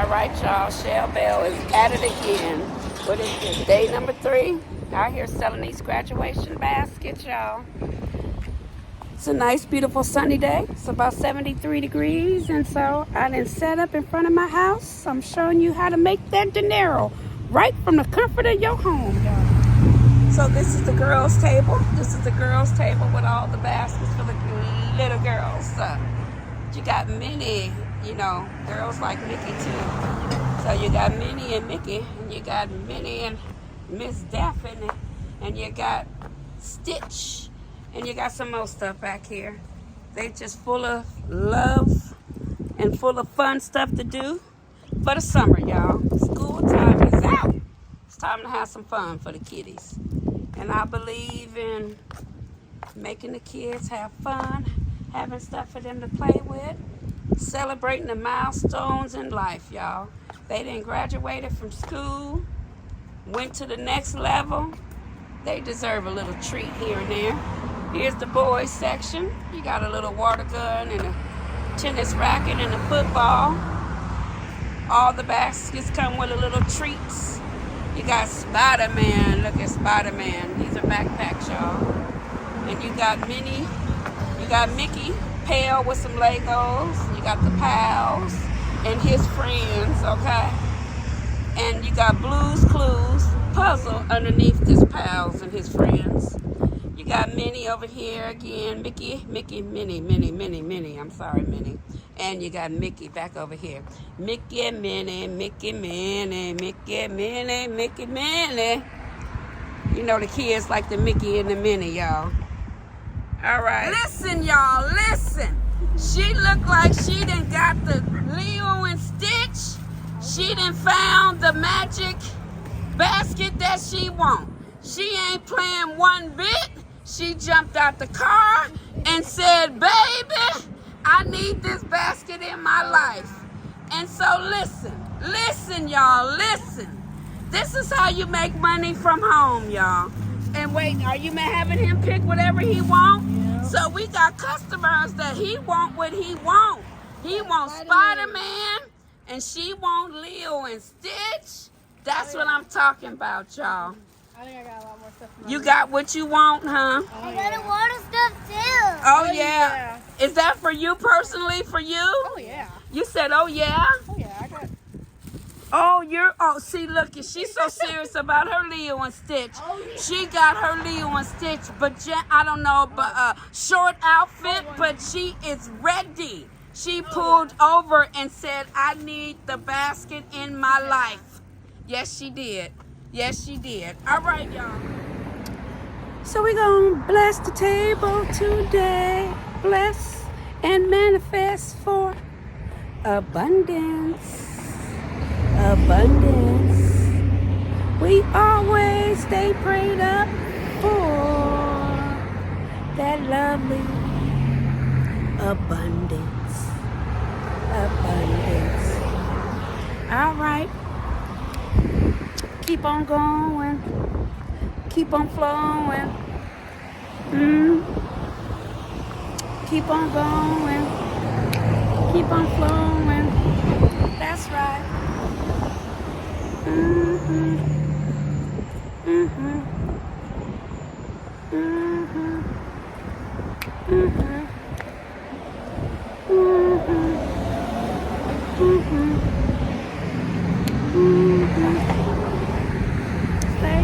right, y'all. Shell Bell is at it again. What is this? Day number 3. Out here selling these graduation baskets, y'all. It's a nice, beautiful sunny day. It's about 73 degrees, and so I done set up in front of my house. I'm showing you how to make that dinero right from the comfort of your home, y'all. So this is the girls' table. This is the girls' table with all the baskets for the little girls. You got many, girls like Mickey too. So you got Minnie and Mickey, and you got Minnie and Miss Daphne, and you got Stitch, and you got some more stuff back here. They just full of love and full of fun stuff to do for the summer, y'all. School time is out. It's time to have some fun for the kiddies. And I believe in making the kids have fun, having stuff for them to play with, celebrating the milestones in life, y'all. They done graduated from school, went to the next level. They deserve a little treat here and there. Here's the boys section. You got a little water gun and a tennis racket and a football. All the baskets come with a little treats. You got Spider-Man. Look at Spider-Man. These are backpacks, y'all. And you got Minnie. You got Mickey, Pale with some Legos. You got the pals and his friends, okay? And you got Blue's Clues puzzle underneath this pals and his friends. You got Minnie over here again. Mickey, Minnie. I'm sorry, Minnie. And you got Mickey back over here. Mickey, Minnie. You know the kids like the Mickey and the Minnie, y'all. All right. Listen, y'all, listen. She looked like she done got the Leo and Stitch. She done found the magic basket that she want. She ain't playing one bit. She jumped out the car and said, baby, I need this basket in my life. And so listen, y'all, listen. This is how you make money from home, y'all. And wait, are you having him pick whatever he want? Yeah. So we got customers that he want what he want. He wants Spider-Man, and she want Leo and Stitch. That's what I'm talking about, y'all. I think I got a lot more stuff. You got what you want, huh? I got a lot of stuff too. Oh yeah. Is that for you personally? For you? Oh yeah. You said, oh yeah? Oh yeah, I got. See, look, she's so serious about her Leo and Stitch. Oh, yeah. She got her Leo and Stitch, but short outfit, but she is ready. She pulled over and said, I need the basket in my life. Yes, she did. Yes, she did. All right, y'all. So we're going to bless the table today. Bless and manifest for abundance. Abundance. We always stay prayed up for that lovely abundance. Abundance. All right. Keep on going. Keep on flowing. Keep on going. Keep on flowing. That's right. Stay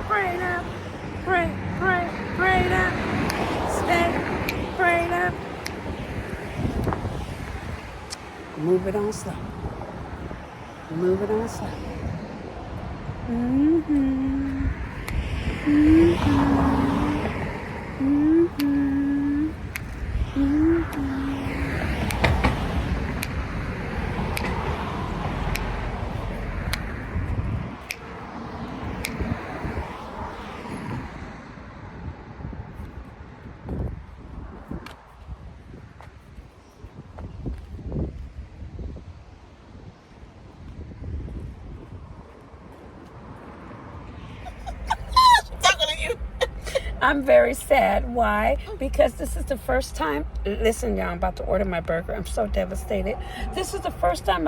prayed up. Prayed up. Stay prayed up. Move it on slow. Move it on slow. I'm very sad. Why? Because this is the first time. Listen, y'all, I'm about to order my burger. I'm so devastated. This is the first time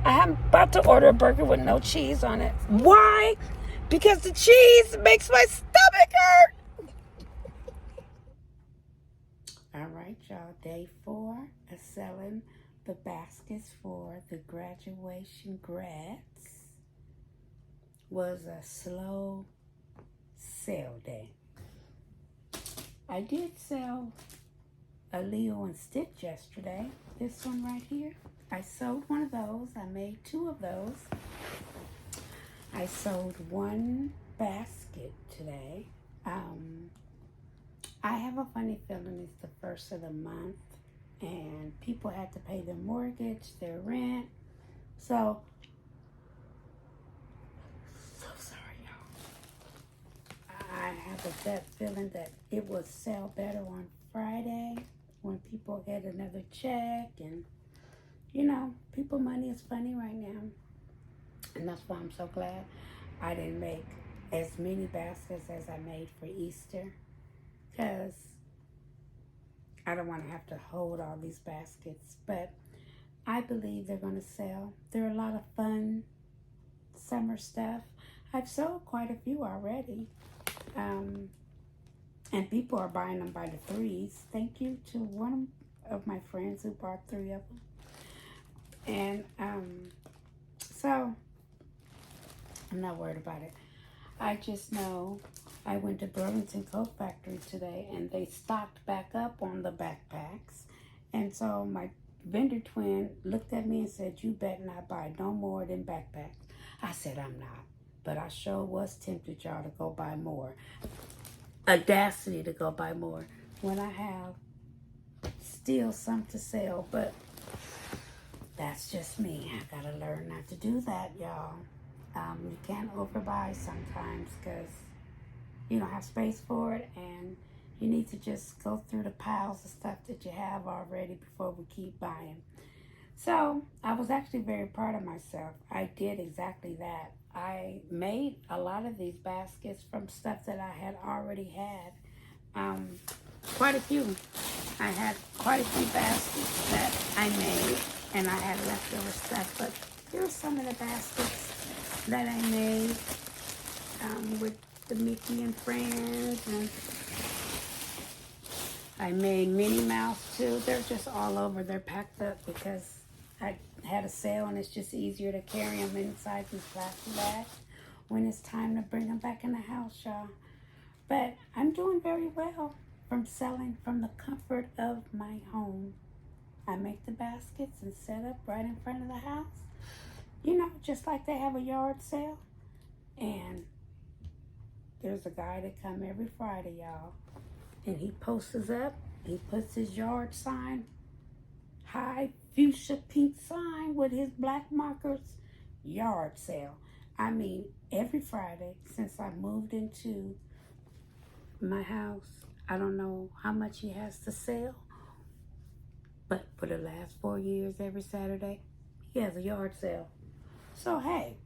I'm about to order a burger with no cheese on it. Why? Because the cheese makes my stomach hurt. All right, y'all. Day 4 of selling the baskets for the graduation grads was a slow sale day. I did sell a Leo and Stitch yesterday. This one right here. I sold one of those. I made 2 of those. I sold 1 basket today. I have a funny feeling it's the first of the month and people had to pay their mortgage, their rent. So sorry, y'all. I have a gut feeling that it will sell better on Friday when people get another check. And you know, people money is funny right now. And that's why I'm so glad I didn't make as many baskets as I made for Easter, because I don't want to have to hold all these baskets. But I believe they're going to sell. There are a lot of fun summer stuff. I've sold quite a few already. And people are buying them by the 3s. Thank you to one of my friends who bought 3 of them. And so I'm not worried about it. I just know I went to Burlington Coat Factory today and they stocked back up on the backpacks. And so my vendor twin looked at me and said, "You better not buy no more than backpacks." I said, "I'm not." But I sure was tempted, y'all, to go buy more. Audacity to go buy more when I have still some to sell. But that's just me. I gotta learn not to do that, y'all. You can't overbuy sometimes because you don't have space for it, and you need to just go through the piles of stuff that you have already before we keep buying. So I was actually very proud of myself. I did exactly that. I made a lot of these baskets from stuff that I had already had. Quite a few. I had quite a few baskets that I made, and I had leftover stuff. But here's some of the baskets that I made with the Mickey and Friends. And I made Minnie Mouse too. They're just all over. They're packed up because I had a sale, and it's just easier to carry them inside these plastic bags when it's time to bring them back in the house, y'all. But I'm doing very well from selling from the comfort of my home. I make the baskets and set up right in front of the house. You know, just like they have a yard sale. And there's a guy that come every Friday, y'all. And he posts up. He puts his yard sign, high fuchsia pink sign with his black markers, yard sale. I mean, every Friday since I moved into my house, I don't know how much he has to sell, but for the last 4 years, every Saturday, he has a yard sale. So, hey,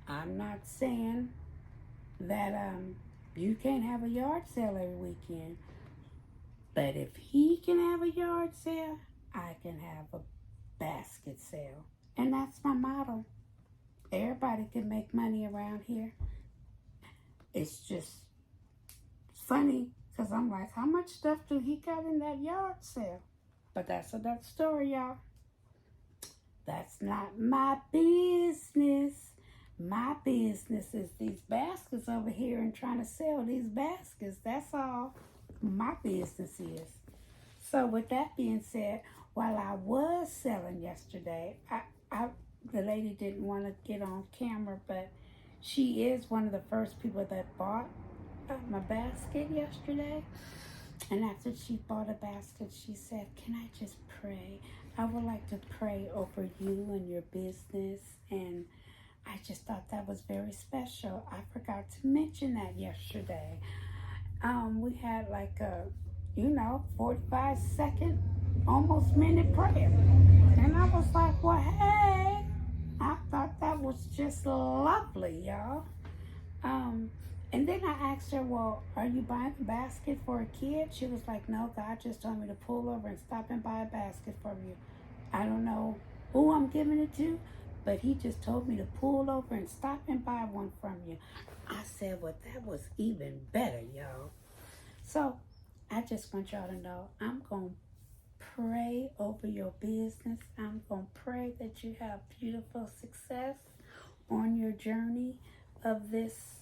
I'm not saying that you can't have a yard sale every weekend, but if he can have a yard sale, I can have a basket sale. And that's my motto. Everybody can make money around here. It's just funny because I'm like, how much stuff do he got in that yard sale? But that's another story, y'all. That's not my business. My business is these baskets over here and trying to sell these baskets. That's all my business is. So with that being said, while I was selling yesterday, the lady didn't want to get on camera, but she is one of the first people that bought my basket yesterday. And after she bought a basket, she said, "Can I just pray? I would like to pray over you and your business." And I just thought that was very special. I forgot to mention that yesterday. We had like a, 45-second, almost minute prayer. And I was like, well, hey, I thought that was just lovely, y'all. And then I asked her, well, are you buying a basket for a kid? She was like, no, God just told me to pull over and stop and buy a basket for you. I don't know who I'm giving it to, but he just told me to pull over and stop and buy one from you. I said, well, that was even better, y'all. So I just want y'all to know I'm going to pray over your business. I'm going to pray that you have beautiful success on your journey of this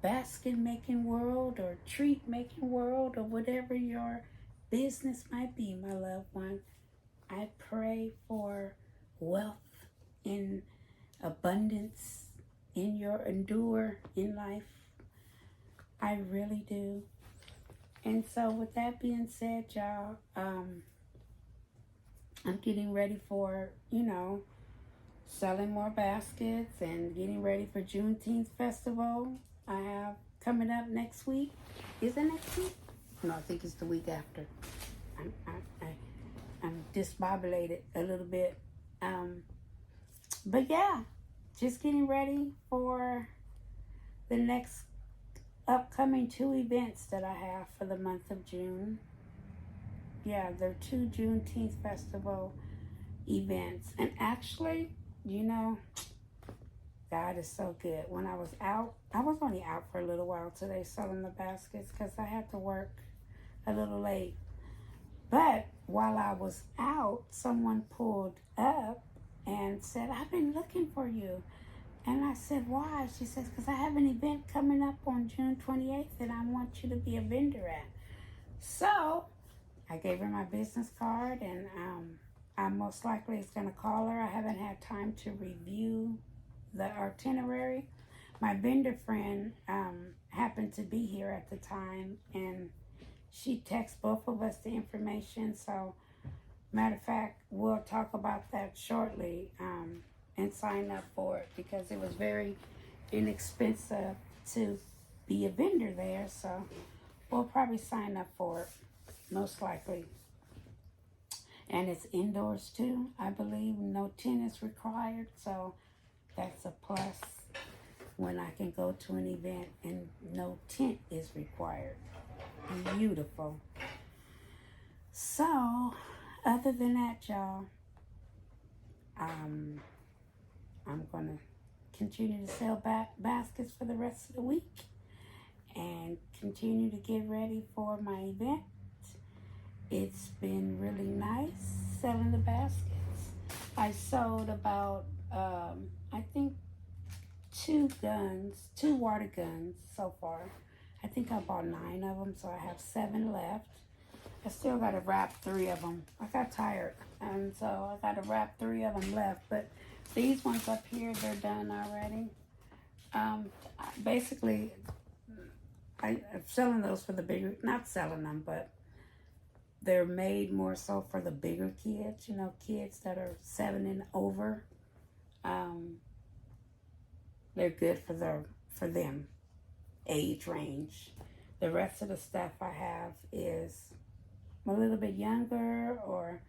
basket making world or treat making world or whatever your business might be, my loved one. I pray for wealth in abundance in your endure in life. I really do. And so with that being said, y'all, I'm getting ready for, selling more baskets and getting ready for Juneteenth festival I have coming up next week. Is it next week? No, I think it's the week after. I'm disbobulated a little bit. But yeah, just getting ready for the next upcoming 2 events that I have for the month of June. Yeah, they're 2 Juneteenth festival events. And actually, God is so good. When I was out, I was only out for a little while today selling the baskets because I had to work a little late. But while I was out, someone pulled up and said, I've been looking for you. And I said, why? She says, because I have an event coming up on June 28th and I want you to be a vendor at. So I gave her my business card, and I most likely is going to call her. I haven't had time to review the itinerary. My vendor friend happened to be here at the time, and she texted both of us the information. So matter of fact, we'll talk about that shortly and sign up for it because it was very inexpensive to be a vendor there. So we'll probably sign up for it, most likely. And it's indoors too, I believe. No tent is required, so that's a plus when I can go to an event and no tent is required. Beautiful. So, other than that, y'all, I'm going to continue to sell baskets for the rest of the week and continue to get ready for my event. It's been really nice selling the baskets. I sold about, I think, 2 water guns so far. I think I bought 9 of them, so I have 7 left. I still got to wrap 3 of them. I got tired, and so I got to wrap 3 of them left. But these ones up here, they're done already. Basically, I'm selling those for the bigger, not selling them, but they're made more so for the bigger kids, kids that are 7 and over. They're good for them age range. The rest of the stuff I have is a little bit younger, or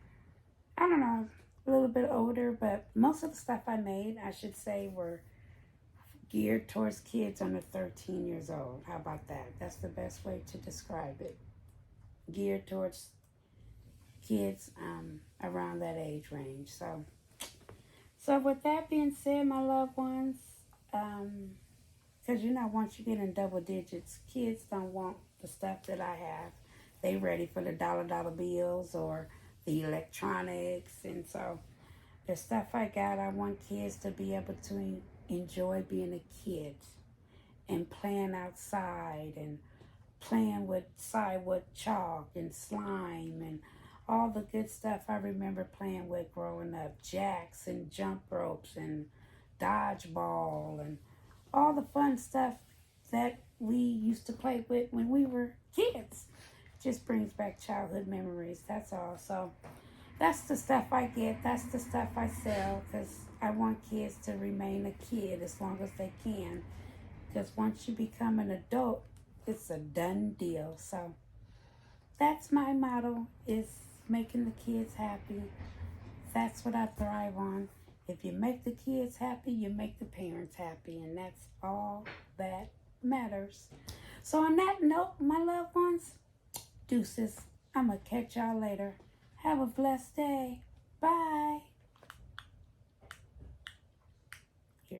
I don't know, a little bit older, but most of the stuff I made, I should say, were geared towards kids under 13 years old. How about that? That's the best way to describe it. Geared towards kids around that age range. So with that being said, my loved ones, because once you get in double digits, kids don't want the stuff that I have. They ready for the dollar bills or the electronics. And so the stuff I got, I want kids to be able to enjoy being a kid and playing outside and playing with sidewalk chalk and slime and all the good stuff I remember playing with growing up. Jacks and jump ropes and dodgeball and all the fun stuff that we used to play with when we were kids. Just brings back childhood memories, that's all. So that's the stuff I get, that's the stuff I sell, because I want kids to remain a kid as long as they can. Because once you become an adult, it's a done deal. So that's my motto, is making the kids happy. That's what I thrive on. If you make the kids happy, you make the parents happy, and that's all that matters. So on that note, my loved ones, deuces. I'm going to catch y'all later. Have a blessed day. Bye.